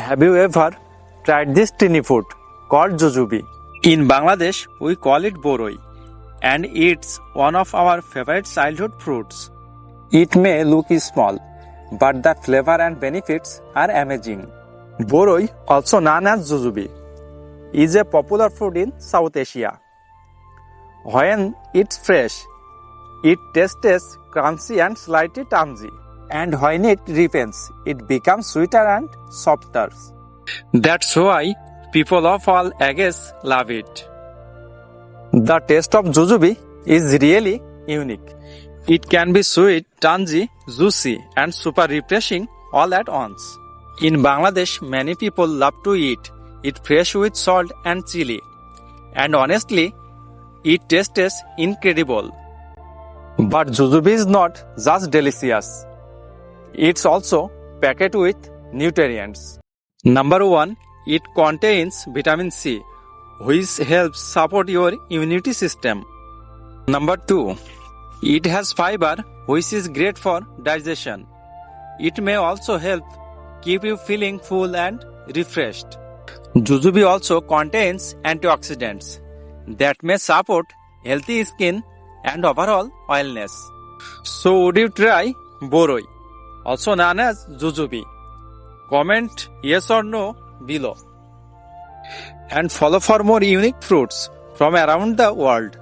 Have you ever tried this tiny fruit called jujube? In Bangladesh, we call it boroi, and it's one of our favorite childhood fruits. It may look small, but the flavor and benefits are amazing. Boroi, also known as jujube, is a popular fruit in South Asia. When it's fresh, it tastes crunchy and slightly tangy. And when it ripens, it becomes sweeter and softer. That's why people of all ages love it. The taste of jujube is really unique. It can be sweet, tangy, juicy, and super refreshing all at once. In Bangladesh, many people love to eat it fresh with salt and chili. And honestly, it tastes incredible. But jujube is not just delicious. It's also packed with nutrients. Number 1, it contains vitamin C, which helps support your immunity system. Number 2, it has fiber, which is great for digestion. It may also help keep you feeling full and refreshed. Jujube also contains antioxidants that may support healthy skin and overall wellness. So would you try boroi, also known as jujube? Comment yes or no below. And follow for more unique fruits from around the world.